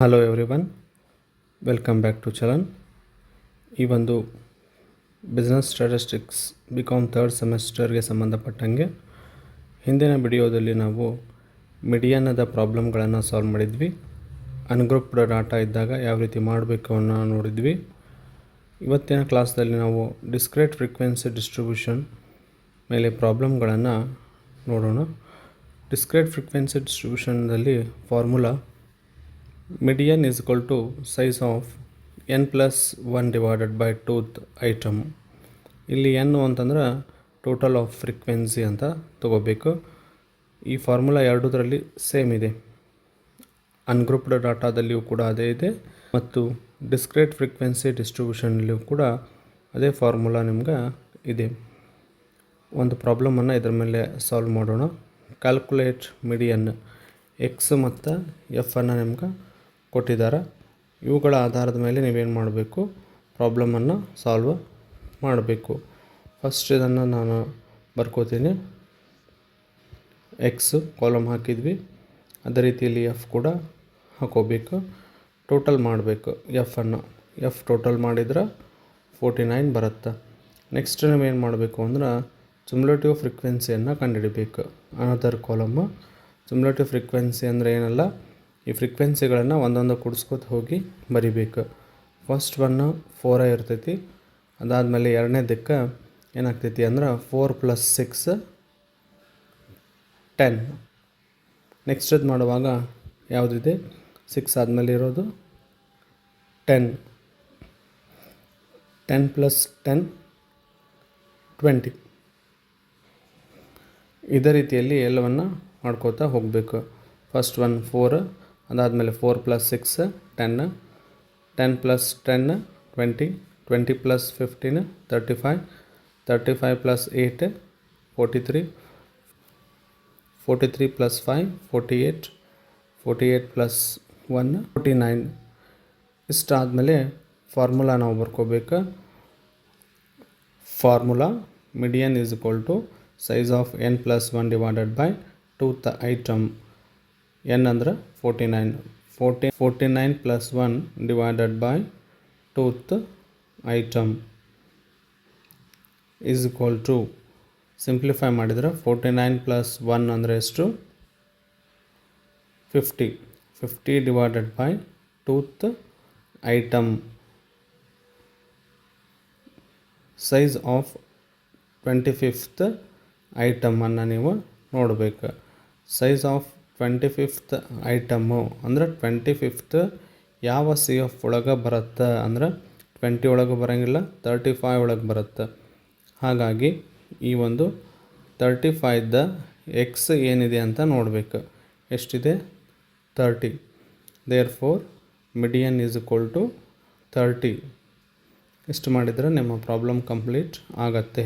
Hello everyone, welcome back to ಚಲನ್. ಈ ಒಂದು ಬಿಸ್ನೆಸ್ ಸ್ಟ್ಯಾಟಿಸ್ಟಿಕ್ಸ್ ಬಿಕಾಮ್ ಥರ್ಡ್ ಸೆಮೆಸ್ಟರ್ಗೆ ಸಂಬಂಧಪಟ್ಟಂಗೆ ಹಿಂದಿನ ವಿಡಿಯೋದಲ್ಲಿ ನಾವು ಮೀಡಿಯನ್ನದ ಪ್ರಾಬ್ಲಮ್ಗಳನ್ನು ಸಾಲ್ವ್ ಮಾಡಿದ್ವಿ. ಅನ್ಗ್ರೂಪ್ಡ್ ಡಾಟಾ ಇದ್ದಾಗ ಯಾವ ರೀತಿ ಮಾಡಬೇಕು ಅನ್ನೋ ನೋಡಿದ್ವಿ. ಇವತ್ತಿನ ಕ್ಲಾಸ್ದಲ್ಲಿ ನಾವು ಡಿಸ್ಕ್ರೀಟ್ ಫ್ರೀಕ್ವೆನ್ಸಿ ಡಿಸ್ಟ್ರಿಬ್ಯೂಷನ್ ಮೇಲೆ ಪ್ರಾಬ್ಲಮ್ಗಳನ್ನು ನೋಡೋಣ. ಡಿಸ್ಕ್ರೀಟ್ ಫ್ರೀಕ್ವೆನ್ಸಿ ಡಿಸ್ಟ್ರಿಬ್ಯೂಷನ್ನಲ್ಲಿ formula median is equal to size of n plus 1 divided by 2th item. ಇಲ್ಲಿ n ಅಂತಂದ್ರೆ ಟೋಟಲ್ ಆಫ್ ಫ್ರೀಕ್ವೆನ್ಸಿ ಅಂತ ತಗೋಬೇಕು. ಈ ಫಾರ್ಮುಲಾ ಎರಡೂದರಲ್ಲಿ ಸೇಮ್ ಇದೆ. ಅನ್ಗ್ರೂಪ್ಡ್ ಡಾಟಾದಲ್ಲಿಯೂ ಕೂಡ ಅದೇ ಇದೆ ಮತ್ತು ಡಿಸ್ಕ್ರೀಟ್ ಫ್ರೀಕ್ವೆನ್ಸಿ ಡಿಸ್ಟ್ರಿಬ್ಯೂಷನ್ನಲ್ಲಿಯೂ ಕೂಡ ಅದೇ ಫಾರ್ಮುಲಾ ನಿಮ್ಗೆ ಇದೆ. ಒಂದು ಪ್ರಾಬ್ಲಮನ್ನು ಇದರ ಮೇಲೆ ಸಾಲ್ವ್ ಮಾಡೋಣ. ಕ್ಯಾಲ್ಕುಲೇಟ್ ಮೀಡಿಯನ್ ಎಕ್ಸ್ ಮತ್ತು ಎಫ್ ಅನ್ನು ನಿಮ್ಗೆ ಕೊಟ್ಟಿದ್ದಾರೆ. ಇವುಗಳ ಆಧಾರದ ಮೇಲೆ ನೀವೇನು ಮಾಡಬೇಕು, ಪ್ರಾಬ್ಲಮನ್ನು ಸಾಲ್ವ್ ಮಾಡಬೇಕು. ಫಸ್ಟ್ ಇದನ್ನು ನಾನು ಬರ್ಕೋತೀನಿ. ಎಕ್ಸ್ ಕಾಲಮ್ ಹಾಕಿದ್ವಿ, ಅದೇ ರೀತಿಯಲ್ಲಿ ಎಫ್ ಕೂಡ ಹಾಕೋಬೇಕು. ಟೋಟಲ್ ಮಾಡಬೇಕು ಎಫ್ ಟೋಟಲ್ ಮಾಡಿದ್ರೆ 49 ಬರುತ್ತೆ. ನೆಕ್ಸ್ಟ್ ನೀವೇನು ಮಾಡಬೇಕು ಅಂದ್ರೆ ಕ್ಯುಮುಲೇಟಿವ್ ಫ್ರೀಕ್ವೆನ್ಸಿಯನ್ನು ಕಂಡುಹಿಡಿಬೇಕು. ಅನದರ್ ಕಾಲಮ್ ಕ್ಯುಮುಲೇಟಿವ್ ಫ್ರೀಕ್ವೆನ್ಸಿ ಅಂದರೆ ಏನಲ್ಲ, ಈ ಫ್ರೀಕ್ವೆನ್ಸಿಗಳನ್ನು ಒಂದೊಂದು ಕೂಡಿಸ್ಕೊತ ಹೋಗಿ ಬರಿಬೇಕು. ಫಸ್ಟ್ ಒನ್ 4 ಇರ್ತೈತಿ. ಅದಾದಮೇಲೆ ಎರಡನೇದಕ್ಕೆ ಏನಾಗ್ತೈತಿ ಅಂದ್ರೆ 4 + 6 10. ನೆಕ್ಸ್ಟ್ ಅದು ಮಾಡುವಾಗ ಯಾವುದಿದೆ, 6 ಆದಮೇಲೆ ಇರೋದು 10 + 10 20. ಇದೇ ರೀತಿಯಲ್ಲಿ ಎಲ್ಲವನ್ನು ಮಾಡ್ಕೋತಾ ಹೋಗಬೇಕು. ಫಸ್ಟ್ ಒನ್ 4, ಅದಾದಮೇಲೆ 4 + 6 10, 10 + 10 20, 20 + 15 35, 35 + 8 43, 43 + 5 48, 48 + 1 49. ಇಷ್ಟಾದಮೇಲೆ ಫಾರ್ಮುಲಾ ನಾವು ಬರ್ಕೋಬೇಕು. Formula median is equal to size of n + 1 divided by 2th item. n ಅಂದ್ರೆ 49. 49 + 1 divided by 2th item is equal to, simplify ಮಾಡಿದರೆ 49 + 1 ಅಂದರೆ ಎಷ್ಟು, 50. 50 divided by 2th item. Size of 25th ಐಟಮನ್ನು ನೀವು ನೋಡಬೇಕು. ಸೈಜ್ ಆಫ್ 25th ಐಟಮು ಅಂದರೆ 25th ಯಾವ C F ಒಳಗೆ ಬರುತ್ತೆ ಅಂದರೆ 20 ಒಳಗೆ ಬರೋಂಗಿಲ್ಲ, 35 ಒಳಗೆ ಬರುತ್ತೆ. ಹಾಗಾಗಿ ಈ ಒಂದು 35ದ ಎಕ್ಸ್ ಏನಿದೆ ಅಂತ ನೋಡಬೇಕು. ಎಷ್ಟಿದೆ, 30. Therefore median is equal to 30. ಇಷ್ಟು ಮಾಡಿದರೆ ನಿಮ್ಮ ಪ್ರಾಬ್ಲಮ್ ಕಂಪ್ಲೀಟ್ ಆಗತ್ತೆ.